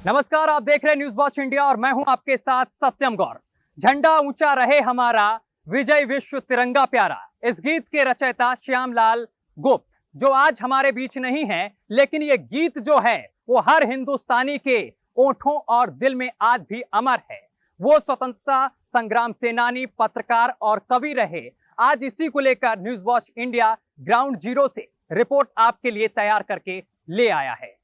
नमस्कार, आप देख रहे हैं न्यूज वॉच इंडिया और मैं हूं आपके साथ सत्यम गौर। झंडा ऊंचा रहे हमारा, विजय विश्व तिरंगा प्यारा। इस गीत के रचयिता श्यामलाल गुप्त जो आज हमारे बीच नहीं है, लेकिन ये गीत जो है वो हर हिंदुस्तानी के ओंठों और दिल में आज भी अमर है। वो स्वतंत्रता संग्राम सेनानी, पत्रकार और कवि रहे। आज इसी को लेकर news watch India ground zero से रिपोर्ट आपके लिए तैयार करके ले आया है।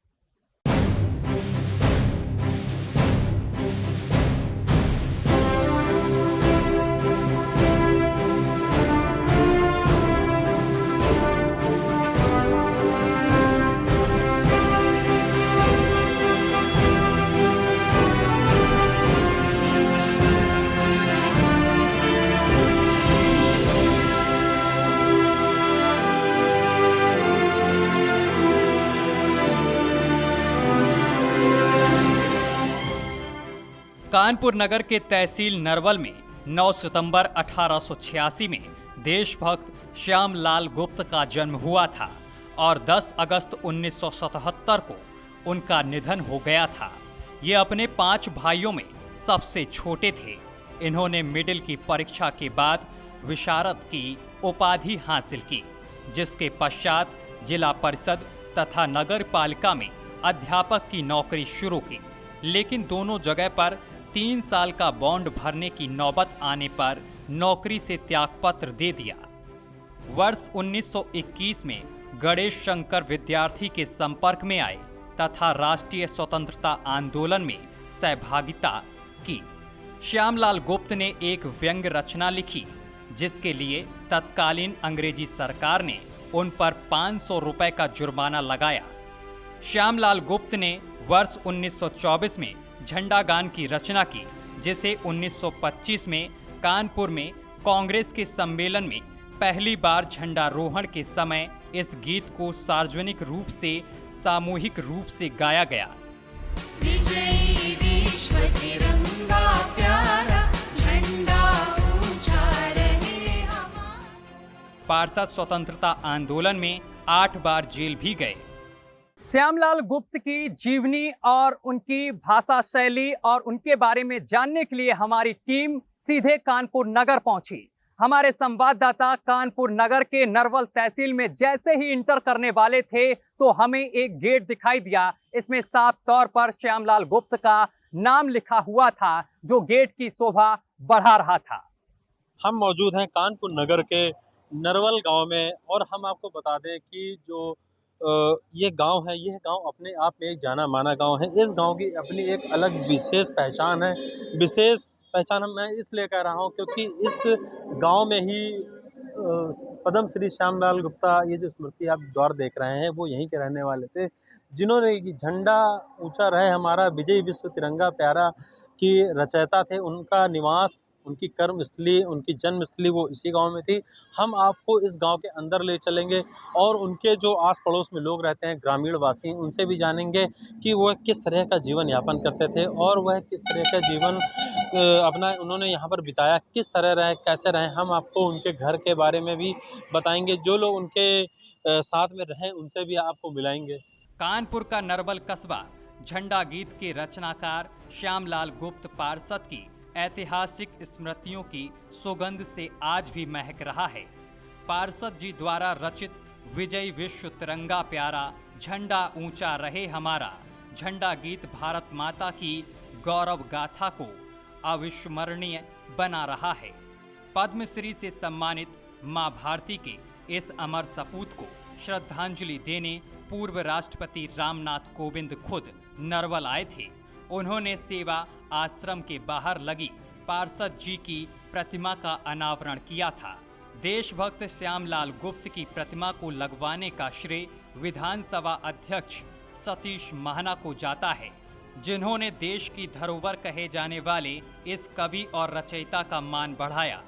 कानपुर नगर के तहसील नरवल में 9 सितंबर 1886 में देशभक्त श्यामलाल गुप्त का जन्म हुआ था और 10 अगस्त 1977 को उनका निधन हो गया था। ये अपने 5 भाइयों में सबसे छोटे थे। इन्होंने मिडिल की परीक्षा के बाद विशारद की उपाधि हासिल की, जिसके पश्चात जिला परिषद तथा नगर पालिका में अध्यापक की नौकरी शुरू की, लेकिन दोनों जगह पर 3 साल का बॉन्ड भरने की नौबत आने पर नौकरी से त्यागपत्र दे दिया। वर्ष 1921 में गणेश शंकर विद्यार्थी के संपर्क में आए तथा राष्ट्रीय स्वतंत्रता आंदोलन में सहभागिता की। श्यामलाल गुप्त ने एक व्यंग्य रचना लिखी, जिसके लिए तत्कालीन अंग्रेजी सरकार ने उन पर 500 रुपए का जुर्माना लगाया। श्यामलाल गुप्त ने वर्ष 1924 में झंडा गान की रचना की, जिसे 1925 में कानपुर में कांग्रेस के सम्मेलन में पहली बार झंडारोहण के समय इस गीत को सार्वजनिक रूप से सामूहिक रूप से गाया गया। विजय विश्व तिरंगा प्यारा, झंडा ऊंचा रहे हमारा। पार्षद स्वतंत्रता आंदोलन में 8 बार जेल भी गए। श्यामलाल गुप्त की जीवनी और उनकी भाषा शैली और उनके बारे में जानने के लिए हमारी टीम सीधे कानपुर नगर पहुंची। हमारे संवाददाता कानपुर नगर के नरवल तहसील में जैसे ही इंटर करने वाले थे तो हमें एक गेट दिखाई दिया। इसमें साफ तौर पर श्यामलाल गुप्त का नाम लिखा हुआ था, जो गेट की शोभा बढ़ा रहा था। हम मौजूद हैं कानपुर नगर के नरवल गांव में और हम आपको बता दें कि जो ये गांव है, यह गांव अपने आप में एक जाना माना गांव है। इस गांव की अपनी एक अलग विशेष पहचान है। विशेष पहचान मैं इसलिए कह रहा हूं क्योंकि इस गांव में ही पद्म श्री श्यामलाल गुप्ता, ये जो स्मृति आप द्वार देख रहे हैं, वो यहीं के रहने वाले थे, जिन्होंने झंडा ऊंचा रहे हमारा, विजय विश्व तिरंगा प्यारा की रचयिता थे। उनका निवास, उनकी कर्मस्थली, उनकी जन्मस्थली वो इसी गांव में थी। हम आपको इस गांव के अंदर ले चलेंगे और उनके जो आस पड़ोस में लोग रहते हैं, ग्रामीण वासी, उनसे भी जानेंगे कि वह किस तरह का जीवन यापन करते थे और वह किस तरह का जीवन अपना उन्होंने यहाँ पर बिताया, किस तरह रहे, कैसे रहे। हम आपको उनके घर के बारे में भी बताएंगे, जो लोग उनके साथ में रहें उनसे भी आपको मिलाएंगे। कानपुर का नरवल कस्बा झंडा गीत के रचनाकार श्यामलाल गुप्त पार्षद की ऐतिहासिक स्मृतियों की सुगंध से आज भी महक रहा है। पार्षद जी द्वारा रचित विजय विश्व तिरंगा प्यारा, झंडा ऊंचा रहे हमारा झंडा गीत भारत माता की गौरव गाथा को अविस्मरणीय बना रहा है। पद्मश्री से सम्मानित मां भारती के इस अमर सपूत को श्रद्धांजलि देने पूर्व राष्ट्रपति रामनाथ कोविंद खुद नरवल आए थे। उन्होंने सेवा आश्रम के बाहर लगी पार्षद जी की प्रतिमा का अनावरण किया था। देशभक्त श्यामलाल गुप्त की प्रतिमा को लगवाने का श्रेय विधानसभा अध्यक्ष सतीश महाना को जाता है, जिन्होंने देश की धरोहर कहे जाने वाले इस कवि और रचयिता का मान बढ़ाया।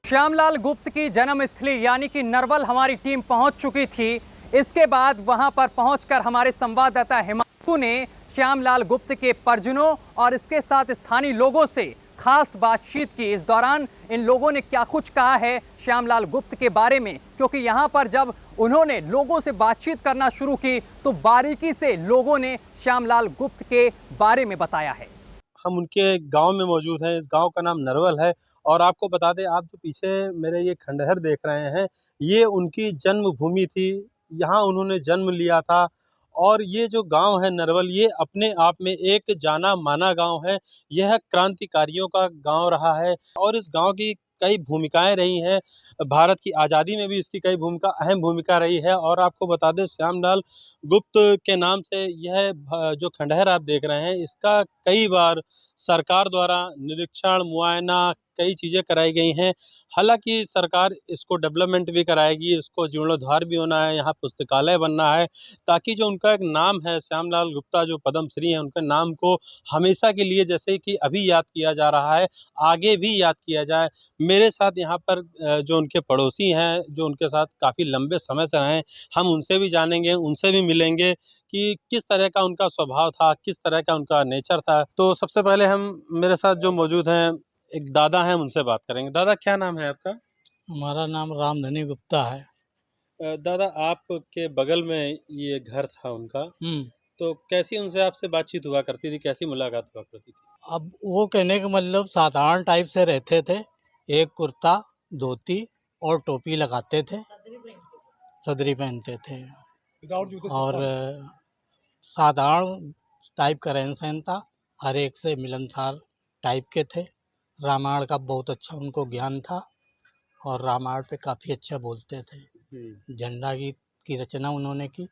श्यामलाल गुप्त की जन्मस्थली यानी कि नरवल हमारी टीम पहुंच चुकी थी। इसके बाद वहां पर पहुंचकर हमारे संवाददाता हिमांशु ने श्यामलाल गुप्त के परिजनों और इसके साथ स्थानीय लोगों से खास बातचीत की। इस दौरान इन लोगों ने क्या कुछ कहा है श्यामलाल गुप्त के बारे में, क्योंकि यहाँ पर जब उन्होंने लोगों से बातचीत करना शुरू की तो बारीकी से लोगों ने श्यामलाल गुप्त के बारे में बताया है। हम उनके गांव में मौजूद हैं। इस गांव का नाम नरवल है और आपको बता दें, आप जो पीछे मेरे ये खंडहर देख रहे हैं, ये उनकी जन्मभूमि थी। यहाँ उन्होंने जन्म लिया था और ये जो गांव है नरवल, ये अपने आप में एक जाना माना गांव है। यह क्रांतिकारियों का गांव रहा है और इस गांव की कई भूमिकाएं रही हैं। भारत की आज़ादी में भी इसकी कई अहम भूमिका रही है। और आपको बता दें, श्यामलाल गुप्त के नाम से यह जो खंडहर आप देख रहे हैं, इसका कई बार सरकार द्वारा निरीक्षण, मुआयना, कई चीज़ें कराई गई हैं। हालांकि सरकार इसको डेवलपमेंट भी कराएगी, इसको जीर्णोद्धार भी होना है, यहाँ पुस्तकालय बनना है, ताकि जो उनका एक नाम है श्यामलाल गुप्ता जो पद्मश्री हैं, उनके नाम को हमेशा के लिए, जैसे कि अभी याद किया जा रहा है, आगे भी याद किया जाए। मेरे साथ यहाँ पर जो उनके पड़ोसी हैं, जो उनके साथ काफ़ी लंबे समय से रहे हैं, हम उनसे भी जानेंगे, उनसे भी मिलेंगे कि किस तरह का उनका स्वभाव था, किस तरह का उनका नेचर था। तो सबसे पहले हम, मेरे साथ जो मौजूद हैं, एक दादा हैं, उनसे बात करेंगे। दादा, क्या नाम है आपका? हमारा नाम रामधनी गुप्ता है। दादा, आपके बगल में ये घर था उनका, हम्म। तो कैसी उनसे आपसे बातचीत हुआ करती थी, कैसी मुलाकात हुआ करती थी? अब वो कहने का मतलब साधारण टाइप से रहते थे। एक कुर्ता, धोती और टोपी लगाते थे, सदरी पहनते थे और साधारण टाइप का रहन सहन था। हर एक से मिलनसार टाइप के थे। रामायण का बहुत अच्छा उनको ज्ञान था और रामायण पे काफ़ी अच्छा बोलते थे। झंडा गीत की रचना उन्होंने की।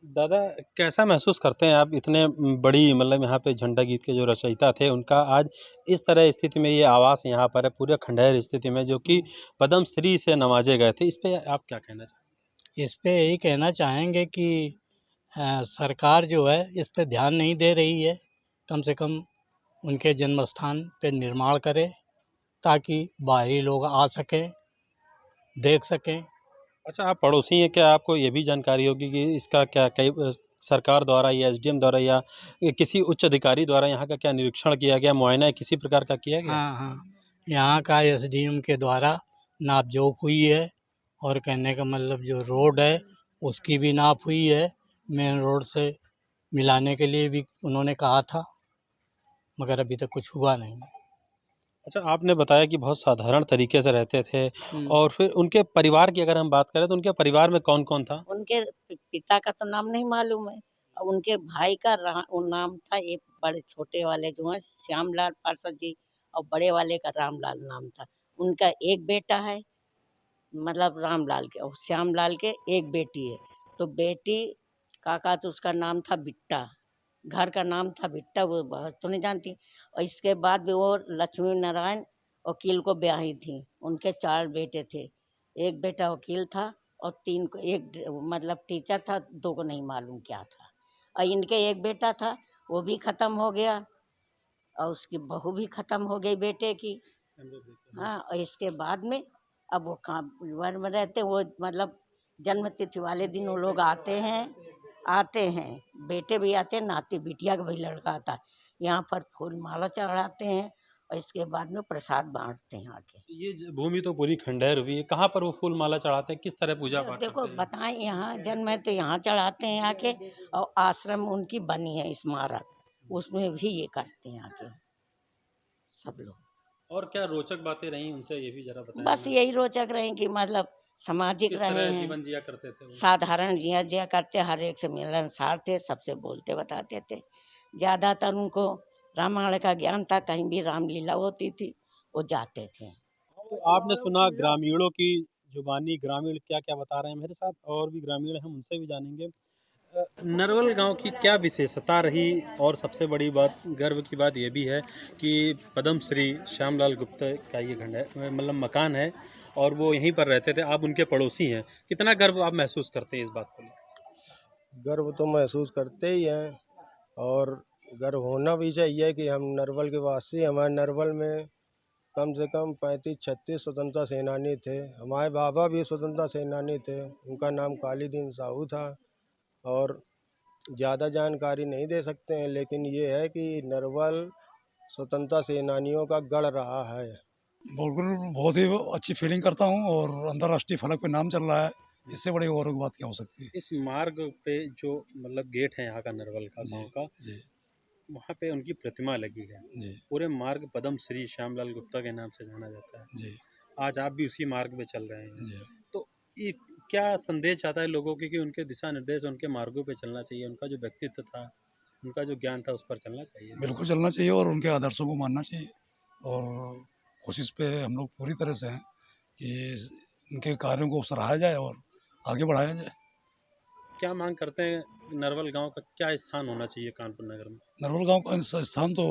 दादा, कैसा महसूस करते हैं आप, इतने बड़ी, मतलब यहाँ पे झंडा गीत के जो रचयिता थे, उनका आज इस तरह स्थिति में ये आवास यहाँ पर है, पूरे खंडहर स्थिति में, जो कि पद्मश्री से नवाजे गए थे, इस पे आप क्या कहना चाहेंगे? इस पे यही कहना चाहेंगे कि सरकार जो है इस पे ध्यान नहीं दे रही है। कम से कम उनके जन्म स्थान पे निर्माण करे ताकि बाहरी लोग आ सकें, देख सकें। अच्छा, आप पड़ोसी हैं, क्या आपको ये भी जानकारी होगी कि इसका क्या कई सरकार द्वारा या एसडीएम द्वारा या किसी उच्च अधिकारी द्वारा यहाँ का क्या निरीक्षण किया गया, मुआयना किसी प्रकार का किया गया? हाँ हाँ, यहाँ का एसडीएम के द्वारा नापजोख हुई है और कहने का मतलब जो रोड है उसकी भी नाप हुई है। मेन रोड से मिलाने के लिए भी उन्होंने कहा था, मगर अभी तक कुछ हुआ नहीं। अच्छा, आपने बताया कि बहुत साधारण तरीके से रहते थे और फिर उनके परिवार की अगर हम बात करें तो उनके परिवार में कौन-कौन था? उनके पिता का तो नाम नहीं मालूम है और उनके भाई का नाम था, एक बड़े छोटे वाले जो है श्यामलाल पार्षद जी और बड़े वाले का रामलाल नाम था। उनका एक बेटा है, मतलब रामलाल के, और श्यामलाल के एक बेटी है। तो बेटी काका तो उसका नाम था बिट्टा, घर का नाम था बिट्टा, वो बहुत तो नहीं जानती। और इसके बाद भी वो लक्ष्मी नारायण वकील को ब्याही थी। उनके 4 बेटे थे, एक बेटा वकील था और 3 को, एक मतलब टीचर था, 2 को नहीं मालूम क्या था। और इनके एक बेटा था, वो भी ख़त्म हो गया और उसकी बहू भी ख़त्म हो गई बेटे की। हाँ, और इसके बाद में अब वो कहाँ वन में रहते, वो मतलब जन्म तिथि वाले दिन वो लोग आते हैं, बेटे भी आते हैं, नाती बिटिया का भी लड़का आता है, यहाँ पर फूल माला चढ़ाते हैं और इसके बाद में प्रसाद बांटते हैं आके। ये भूमि तो पूरी खंडहर हुई है, कहाँ पर वो फूल माला चढ़ाते हैं, किस तरह पूजा पाठ देखो करते हैं? बताएं, यहाँ जन्म है तो यहाँ चढ़ाते हैं आके, और आश्रम उनकी बनी है स्मारक, उसमें भी ये करते हैं आके सब लोग। और क्या रोचक बातें रही उनसे, ये भी जरा बताएं। बस यही रोचक रहे कि मतलब सामाजिक किस रहे तरह हैं, जीवन जिया करते थे वो? साधारण जिया करते, हर एक से मिलनसार थे, सबसे बोलते बताते थे। ज़्यादातर उनको रामायण का ज्ञान था, कहीं भी रामलीला होती थी वो जाते थे। तो आपने सुना ग्रामीणों की जुबानी, ग्रामीण क्या क्या बता रहे हैं। मेरे साथ और भी ग्रामीण हैं, हम उनसे भी जानेंगे। नरवल गांव की क्या विशेषता रही, और सबसे बड़ी बात, गर्व की बात यह भी है कि पद्मश्री श्यामलाल गुप्ता का ये खंडहर, मतलब मकान है, और वो यहीं पर रहते थे। आप उनके पड़ोसी हैं, कितना गर्व आप महसूस करते हैं इस बात को लेकर? गर्व तो महसूस करते ही हैं और गर्व होना भी चाहिए कि हम नरवल के वासी। हमारे नरवल में कम से कम 35-36 स्वतंत्रता सेनानी थे। हमारे बाबा भी स्वतंत्रता सेनानी थे, उनका नाम काली दीन साहू था। और ज़्यादा जानकारी नहीं दे सकते हैं, लेकिन ये है कि नरवल स्वतंत्रता सेनानियों का गढ़ रहा है। बिल्कुल बहुत ही अच्छी फीलिंग करता हूँ और अंतर्राष्ट्रीय फलक पे नाम चल रहा है, इससे बड़ी गौरव की बात क्या हो सकती है। इस मार्ग पे जो मतलब गेट है यहाँ का नरवल का जी, गांव का, जी वहाँ पे उनकी प्रतिमा लगी है। जी पूरे मार्ग पद्म श्री श्यामलाल गुप्ता के नाम से जाना जाता है। जी आज आप भी उसी मार्ग पे चल रहे हैं, जी। तो ये क्या संदेश आता है लोगों के कि उनके दिशा निर्देश, उनके मार्गों पे चलना चाहिए, उनका जो व्यक्तित्व था, उनका जो ज्ञान था, उस पर चलना चाहिए? बिल्कुल चलना चाहिए और उनके आदर्शों को मानना चाहिए और कोशिश पे हम लोग पूरी तरह से हैं कि उनके कार्यों को सराहा जाए और आगे बढ़ाया जाए। क्या मांग करते हैं? नरवल गांव का क्या स्थान होना चाहिए कानपुर नगर में? नरवल गांव का स्थान तो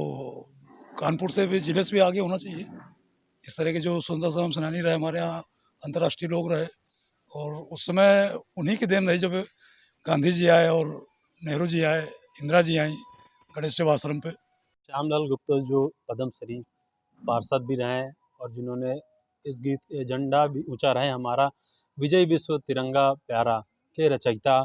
कानपुर से भी, जिले से भी आगे होना चाहिए। इस तरह के जो स्वतंत्रता संग्राम सेनानी रहे हमारे यहाँ, अंतर्राष्ट्रीय लोग रहे, और उस समय उन्हीं की देन रही जब गांधी जी आए और नेहरू जी आए, इंदिरा जी आई गणेश सेवा आश्रम पे। श्यामलाल गुप्ता जो पद्म श्री पार्षद भी रहे हैं और जिन्होंने इस गीत झंडा भी ऊंचा रहे हमारा विजय विश्व तिरंगा प्यारा के रचयिता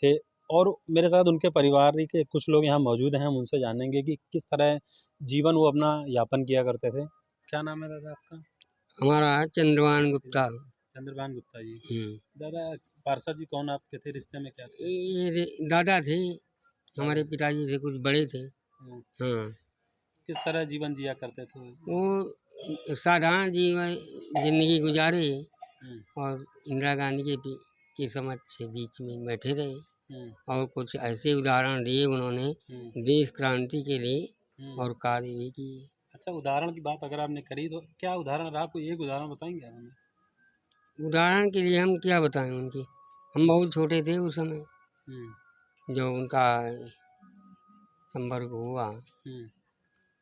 थे, और मेरे साथ उनके परिवार के कुछ लोग यहाँ मौजूद हैं। हम उनसे जानेंगे कि किस तरह जीवन वो अपना यापन किया करते थे। क्या नाम है दादा आपका? हमारा है चंद्रभान गुप्ता। चंद्रभान गुप्ता जी। दादा, पार्षद जी कौन आपके थे? रिश्ते में क्या थे? दादा थे, हमारे पिताजी से कुछ बड़े थे। हम्म, हाँ, किस तरह जीवन जिया करते थे? वो साधारण जीवन जिंदगी गुजारे हम्म, और इंदिरा गांधी की समझ से बीच में बैठे रहे हम्म, और कुछ ऐसे उदाहरण दिए उन्होंने हम्म, देश क्रांति के लिए हम्म। और कार्य भी किए। अच्छा, उदाहरण की बात अगर आपने करी तो क्या उदाहरण रहा? कोई एक उदाहरण बताएंगे आप हमें? उदाहरण के लिए हम क्या बताएं उनकी, हम बहुत छोटे थे उस समय जो उनका संपर्क हुआ। हम्म,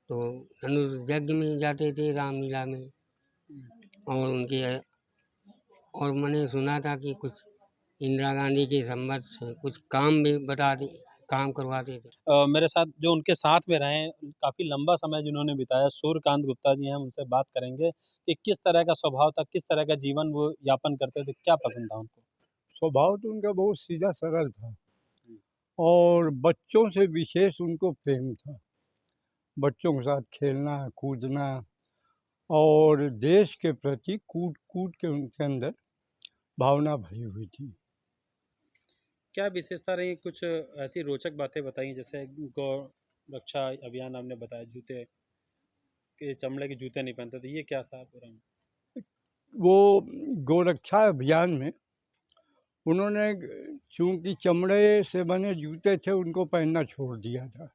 तो धनुष यज्ञ में जाते थे, रामलीला में, और उनके और मैंने सुना था कि कुछ इंदिरा गांधी के संबंध से कुछ काम भी काम करवाते थे। मेरे साथ जो उनके साथ में रहे हैं, काफ़ी लंबा समय जिन्होंने बिताया, सूर्यकांत गुप्ता जी हैं, हम उनसे बात करेंगे कि किस तरह का स्वभाव था, किस तरह का जीवन वो यापन करते थे, क्या पसंद था उनको? स्वभाव तो उनका बहुत सीधा सरल था और बच्चों से विशेष उनको प्रेम था। बच्चों के साथ खेलना कूदना और देश के प्रति कूट कूट के उनके अंदर भावना भरी हुई थी। क्या विशेषता रही? कुछ ऐसी रोचक बातें बताइए, जैसे गौ रक्षा अभियान आपने बताया, जूते के चमड़े के जूते नहीं पहनते थे, ये क्या था पूरा? वो गोरक्षा अभियान में उन्होंने चूंकि चमड़े से बने जूते थे उनको पहनना छोड़ दिया था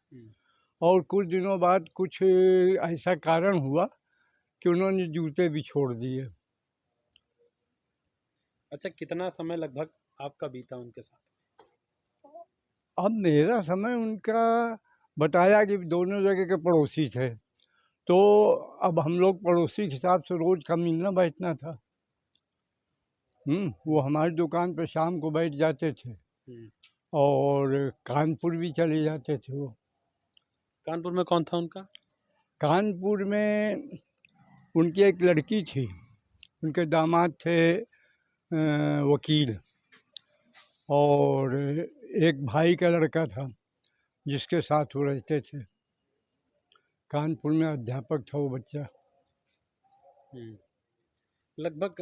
और कुछ दिनों बाद कुछ ऐसा कारण हुआ कि उन्होंने जूते भी छोड़ दिए। अच्छा, कितना समय लगभग आपका बीता उनके साथ? अब मेरा समय उनका बताया कि दोनों जगह के पड़ोसी थे, तो अब हम लोग पड़ोसी के हिसाब से रोज़ का मिलना बैठना था। वो हमारी दुकान पे शाम को बैठ जाते थे और कानपुर भी चले जाते थे। वो कानपुर में कौन था उनका? कानपुर में उनकी एक लड़की थी, उनके दामाद थे वकील, और एक भाई का लड़का था जिसके साथ वो रहते थे। कानपुर में अध्यापक था वो बच्चा। लगभग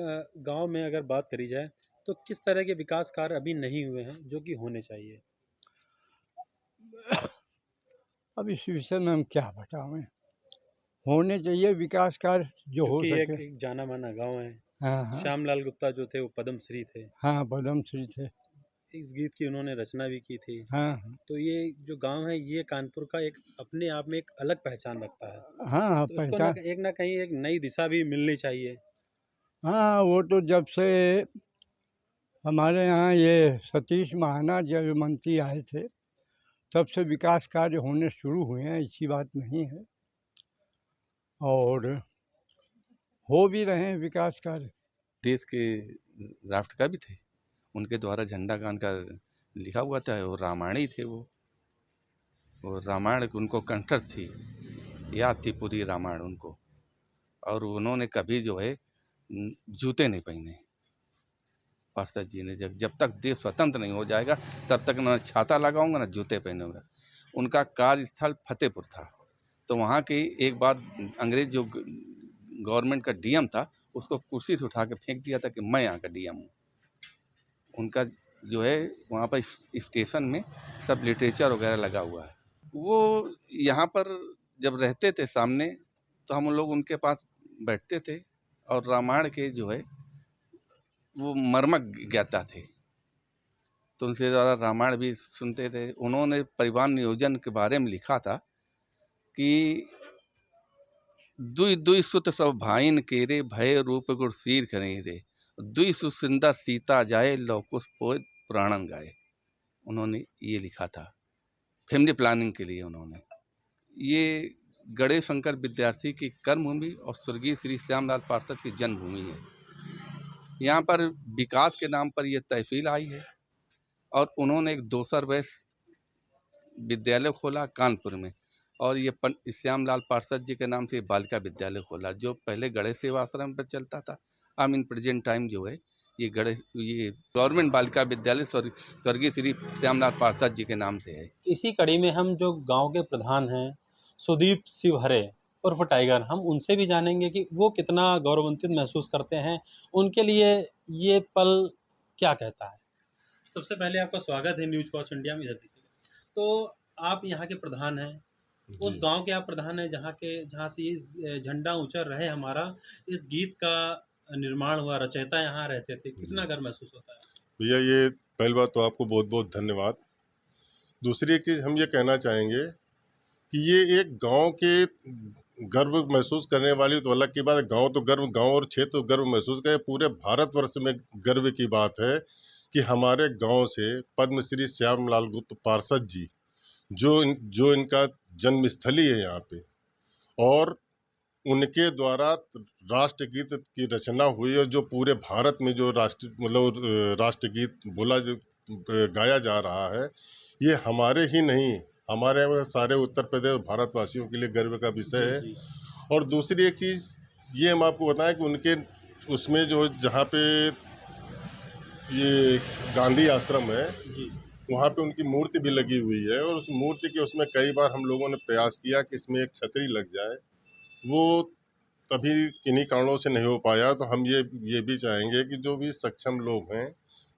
गांव में अगर बात करी जाए तो किस तरह के विकास कार्य अभी नहीं हुए हैं जो कि होने चाहिए? अब इस विषय में हम क्या बताएं, होने चाहिए विकास कार्य जो हो क्योंकि सके। एक जाना माना गांव है। हाँ, श्यामलाल गुप्ता जो थे वो पद्म श्री थे। हाँ, पद्म श्री थे। इस गीत की उन्होंने रचना भी की थी। हाँ, तो ये जो गांव है, ये कानपुर का एक अपने आप में एक अलग पहचान रखता है। हाँ, तो उसको पहचान। एक ना कहीं एक नई दिशा भी मिलनी चाहिए। हाँ, वो तो जब से हमारे यहाँ ये सतीश महाना जब मंत्री आए थे तब से विकास कार्य होने शुरू हुए हैं, ऐसी बात नहीं है, और हो भी रहे हैं विकास कार्य। देश के राष्ट्रकवि भी थे, उनके द्वारा झंडा गान का लिखा हुआ था, वो रामायण ही थे। वो रामायण उनको कंठस्थ थी, याद थी पूरी रामायण उनको, और उन्होंने कभी जो है जूते नहीं पहने। पार्षद जी ने जब तक देश स्वतंत्र नहीं हो जाएगा तब तक ना छाता लगाऊंगा ना जूते पहनूंगा। उनका कार्यस्थल फतेहपुर था, तो वहाँ की एक बार अंग्रेज जो गवर्नमेंट का डीएम था उसको कुर्सी से उठा के फेंक दिया था कि मैं यहाँ का डीएम हूँ। उनका जो है वहाँ पर स्टेशन में सब लिटरेचर वगैरह लगा हुआ है। वो यहाँ पर जब रहते थे सामने तो हम लोग उनके पास बैठते थे और रामायण के जो है वो मर्मक ज्ञाता थे, तो उनसे ज़्यादा रामायण भी सुनते थे। उन्होंने परिवार नियोजन के बारे में लिखा था कि दुई दुई सुत सब भाइन केरे भय रूप गुर सीर करें रे दुई सुसिंदा सीता जाए लौकुश पोय पुराणन गाए। उन्होंने ये लिखा था फैमिली प्लानिंग के लिए। उन्होंने ये गणेश शंकर विद्यार्थी की कर्मभूमि और स्वर्गीय श्री श्यामलाल पार्षद की जन्मभूमि है। यहाँ पर विकास के नाम पर यह तहसील आई है और उन्होंने एक दोसर वैश्य विद्यालय खोला कानपुर में, और ये श्यामलाल पार्षद जी के नाम से बालिका विद्यालय खोला जो पहले गणेश सेवा आश्रम पर चलता था। अब इन प्रेजेंट टाइम जो है ये गवर्नमेंट बालिका विद्यालय स्वर्गीय श्री श्यामलाल पार्षद जी के नाम से है। इसी कड़ी में हम जो गांव के प्रधान हैं सुदीप शिवहरे उर्फ टाइगर, हम उनसे भी जानेंगे कि वो कितना गौरवान्वित महसूस करते हैं, उनके लिए ये पल क्या कहता है। सबसे पहले आपका स्वागत है न्यूज़ वॉच इंडिया में। इधर देखिए, तो आप यहाँ के प्रधान हैं, उस गांव के आप प्रधान हैं जहाँ से इस झंडा ऊंचा रहे हमारा इस गीत का निर्माण हुआ, रचयिता यहाँ रहते थे, कितना गर्व महसूस होता है? भैया ये पहली बात तो आपको बहुत बहुत धन्यवाद। दूसरी एक चीज़ हम ये कहना चाहेंगे कि ये एक गांव के गर्व महसूस करने वाली तो अलग की बात है। गांव तो गर्व, गांव और क्षेत्र तो गर्व महसूस करे, पूरे भारतवर्ष में गर्व की बात है कि हमारे गांव से पद्मश्री श्यामलाल गुप्त पार्षद जी जो इनका जन्मस्थली है यहाँ पे, और उनके द्वारा राष्ट्रगीत की रचना हुई और जो पूरे भारत में जो राष्ट्रगीत गाया जा रहा है, ये हमारे ही नहीं, हमारे सारे उत्तर प्रदेश भारतवासियों के लिए गर्व का विषय है। और दूसरी एक चीज़ ये हम आपको बताएं कि उनके उसमें जो जहाँ पे ये गांधी आश्रम है वहाँ पे उनकी मूर्ति भी लगी हुई है, और उस मूर्ति के उसमें कई बार हम लोगों ने प्रयास किया कि इसमें एक छतरी लग जाए, वो तभी किन्हीं कारणों से नहीं हो पाया। तो हम ये भी चाहेंगे कि जो भी सक्षम लोग हैं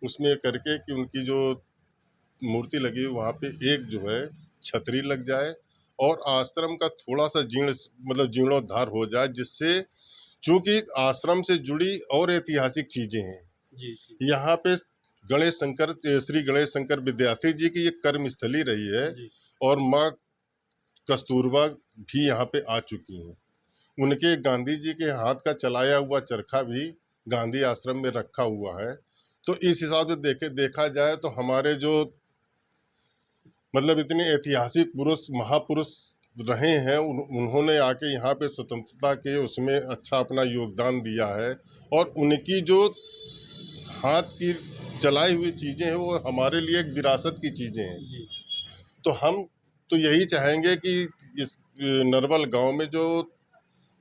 उसमें करके कि उनकी जो मूर्ति लगी वहाँ पे एक जो है छतरी लग जाए और आश्रम का थोड़ा सा जीर्णोद्धार हो जाए, जिससे चूँकि आश्रम से जुड़ी और ऐतिहासिक चीज़ें हैं। यहाँ पे श्री गणेश शंकर विद्यार्थी जी की ये कर्मस्थली रही है और माँ कस्तूरबा भी यहाँ पे आ चुकी हैं। उनके गांधी जी के हाथ का चलाया हुआ चरखा भी गांधी आश्रम में रखा हुआ है। तो इस हिसाब से देखा जाए तो हमारे जो इतने ऐतिहासिक महापुरुष रहे हैं, उन्होंने आके यहाँ पे स्वतंत्रता के उसमें अच्छा अपना योगदान दिया है, और उनकी जो हाथ की चलाई हुई चीज़ें हैं वो हमारे लिए एक विरासत की चीज़ें हैं। तो हम तो यही चाहेंगे कि इस नरवल गांव में जो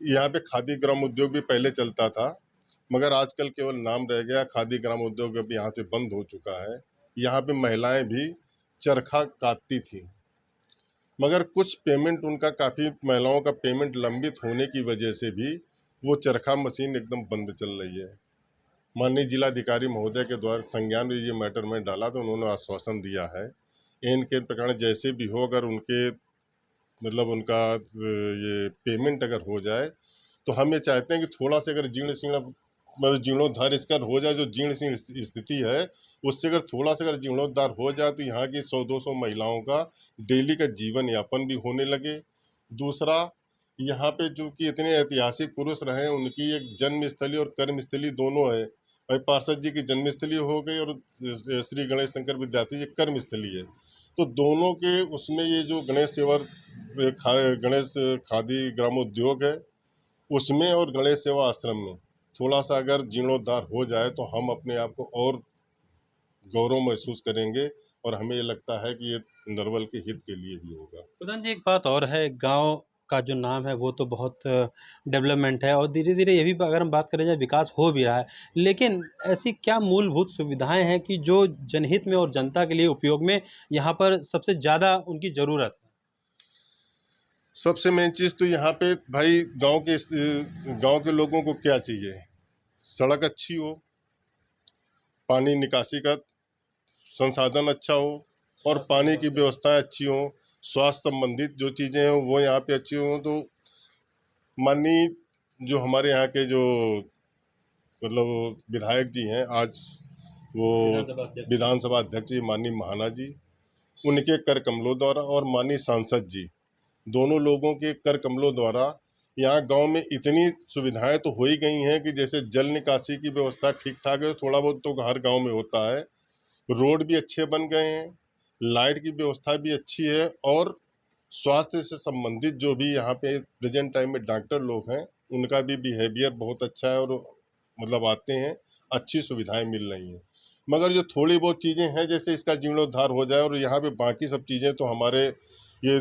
यहाँ पे खादी ग्राम उद्योग भी पहले चलता था, मगर आजकल केवल नाम रह गया, खादी ग्राम उद्योग अब यहाँ पे बंद हो चुका है। यहाँ पे महिलाएं भी चरखा काटती थी, मगर कुछ पेमेंट उनका काफ़ी महिलाओं का पेमेंट लंबित होने की वजह से भी वो चरखा मशीन एकदम बंद चल रही है। माननीय जिलाधिकारी महोदय के द्वारा संज्ञान में ये मैटर में डाला तो उन्होंने आश्वासन दिया है इनके प्रकार जैसे भी हो, अगर उनके उनका ये पेमेंट अगर हो जाए तो हम ये चाहते हैं कि थोड़ा सा अगर जीर्णोद्धार इसका हो जाए, जो जीर्ण स्थिति है उससे अगर थोड़ा सा अगर जीर्णोद्धार हो जाए तो यहाँ की 100-200 महिलाओं का डेली का जीवन यापन भी होने लगे। दूसरा, यहाँ पे जो कि इतने ऐतिहासिक पुरुष रहे उनकी एक जन्मस्थली और कर्मस्थली दोनों है। भाई पार्षद जी की जन्मस्थली हो गई और श्री गणेश शंकर विद्यार्थी जी कर्मस्थली है, तो दोनों के उसमें ये जो गणेश खादी ग्रामोद्योग है उसमें और गणेश सेवा आश्रम में थोड़ा सा अगर जीर्णोद्धार हो जाए तो हम अपने आप को और गौरव महसूस करेंगे, और हमें ये लगता है कि ये नरवल के हित के लिए भी होगा। प्रधान जी, एक बात और है, गांव का जो नाम है वो तो बहुत डेवलपमेंट है और धीरे धीरे ये भी अगर हम बात करें जाए विकास हो भी रहा है, लेकिन ऐसी क्या मूलभूत सुविधाएं हैं कि जो जनहित में और जनता के लिए उपयोग में यहाँ पर सबसे ज़्यादा उनकी ज़रूरत है? सबसे मेन चीज़ तो यहाँ पे भाई गांव के लोगों को क्या चाहिए, सड़क अच्छी हो, पानी निकासी का संसाधन अच्छा हो और पानी की व्यवस्थाएं अच्छी हो, स्वास्थ्य संबंधित जो चीज़ें हैं वो यहाँ पे अच्छी हो। तो माननीय जो हमारे यहाँ के जो मतलब विधायक जी हैं, आज वो विधानसभा अध्यक्ष जी माननीय महाना जी, उनके कर कमलों द्वारा और माननीय सांसद जी, दोनों लोगों के कर कमलों द्वारा यहाँ गांव में इतनी सुविधाएं तो हो ही गई हैं कि जैसे जल निकासी की व्यवस्था ठीक ठाक है, थोड़ा बहुत तो हर गांव में होता है, रोड भी अच्छे बन गए हैं, लाइट की व्यवस्था भी अच्छी है और स्वास्थ्य से संबंधित जो भी यहाँ पे प्रेजेंट टाइम में डॉक्टर लोग हैं उनका भी बिहेवियर बहुत अच्छा है और मतलब आते हैं, अच्छी सुविधाएं मिल रही हैं। मगर जो थोड़ी बहुत चीज़ें हैं जैसे इसका जीर्णोद्धार हो जाए और यहाँ पे बाकी सब चीज़ें तो हमारे ये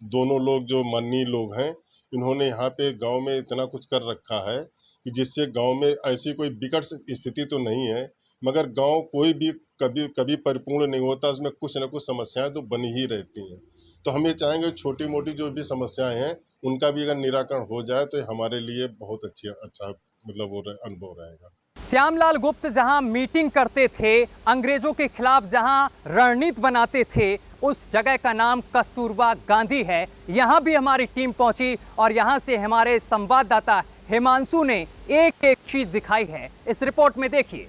दोनों लोग जो माननीय लोग हैं इन्होंने यहाँ पे गांव में इतना कुछ कर रखा है कि जिससे गांव में ऐसी कोई विकट स्थिति तो नहीं है, मगर गांव कोई भी कभी परिपूर्ण नहीं होता, उसमें कुछ न कुछ समस्याएं तो बनी ही रहती हैं। तो हम ये चाहेंगे छोटी मोटी जो भी समस्याएं हैं उनका भी अगर निराकरण हो जाए तो हमारे लिए बहुत अच्छा मतलब वो अनुभव रहेगा। श्यामलाल गुप्त जहां मीटिंग करते थे, अंग्रेजों के खिलाफ जहां रणनीति बनाते थे, उस जगह का नाम कस्तूरबा गांधी है। यहां भी हमारी टीम पहुंची और यहां से हमारे संवाददाता हिमांशु ने एक एक चीज दिखाई है। इस रिपोर्ट में देखिए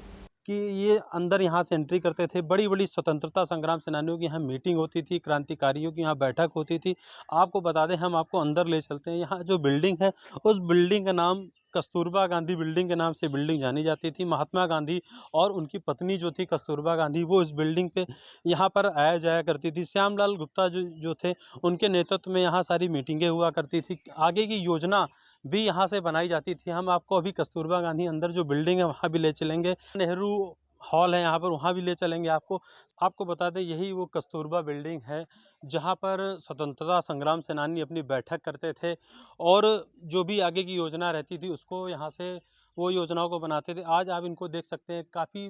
कि ये अंदर यहाँ से एंट्री करते थे, बड़ी बड़ी स्वतंत्रता संग्राम सेनानियों की यहाँ मीटिंग होती थी, क्रांतिकारियों की यहाँ बैठक होती थी। आपको बता दें, हम आपको अंदर ले चलते हैं। यहाँ जो बिल्डिंग है उस बिल्डिंग का नाम कस्तूरबा गांधी बिल्डिंग के नाम से बिल्डिंग जानी जाती थी। महात्मा गांधी और उनकी पत्नी जो थी कस्तूरबा गांधी, वो इस बिल्डिंग पे यहाँ पर आया जाया करती थी। श्यामलाल गुप्ता जो थे उनके नेतृत्व में यहाँ सारी मीटिंगें हुआ करती थी, आगे की योजना भी यहाँ से बनाई जाती थी। हम आपको अभी कस्तूरबा गांधी अंदर जो बिल्डिंग है वहाँ भी ले चलेंगे। नेहरू हॉल है यहाँ पर, वहाँ भी ले चलेंगे आपको बता दें यही वो कस्तूरबा बिल्डिंग है जहाँ पर स्वतंत्रता संग्राम सेनानी अपनी बैठक करते थे और जो भी आगे की योजना रहती थी उसको यहाँ से वो योजनाओं को बनाते थे। आज आप इनको देख सकते हैं, काफ़ी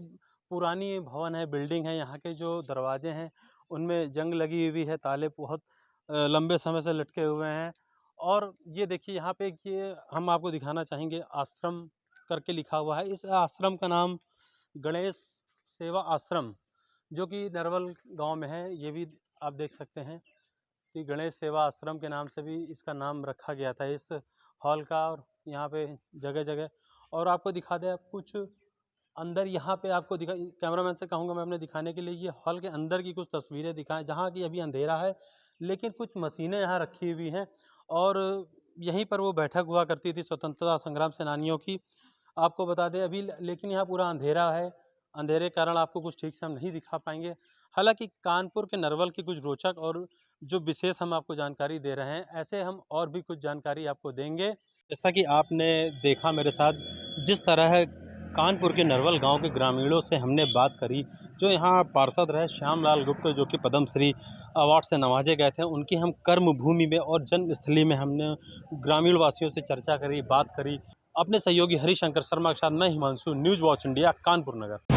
पुरानी भवन है, बिल्डिंग है। यहाँ के जो दरवाजे हैं उनमें जंग लगी हुई है, ताले बहुत लंबे समय से लटके हुए हैं। और ये देखिए यहाँ पे ये हम आपको दिखाना चाहेंगे, आश्रम करके लिखा हुआ है। इस आश्रम का नाम गणेश सेवा आश्रम जो कि नरवल गांव में है, ये भी आप देख सकते हैं कि गणेश सेवा आश्रम के नाम से भी इसका नाम रखा गया था इस हॉल का। और यहाँ पे जगह जगह और आपको दिखा दें कुछ अंदर, यहाँ पे आपको कैमरामैन से कहूँगा मैं अपने दिखाने के लिए, ये हॉल के अंदर की कुछ तस्वीरें दिखाएं जहाँ की अभी अंधेरा है लेकिन कुछ मशीनें यहाँ रखी हुई हैं और यहीं पर वो बैठक हुआ करती थी स्वतंत्रता संग्राम सेनानियों की। आपको बता दें अभी लेकिन यहाँ पूरा अंधेरा है, अंधेरे के कारण आपको कुछ ठीक से हम नहीं दिखा पाएंगे। हालांकि कानपुर के नरवल की कुछ रोचक और जो विशेष हम आपको जानकारी दे रहे हैं, ऐसे हम और भी कुछ जानकारी आपको देंगे। जैसा कि आपने देखा मेरे साथ, जिस तरह कानपुर के नरवल गांव के ग्रामीणों से हमने बात करी, जो यहाँ पार्षद रहे श्यामलाल गुप्त जो कि पद्मश्री अवार्ड से नवाजे गए थे, उनकी हम कर्म भूमि में और जन्मस्थली में हमने ग्रामीण वासियों से चर्चा करी, बात करी। अपने सहयोगी हरिशंकर शर्मा के साथ मैं Himanshu, news watch India, Kanpur नगर।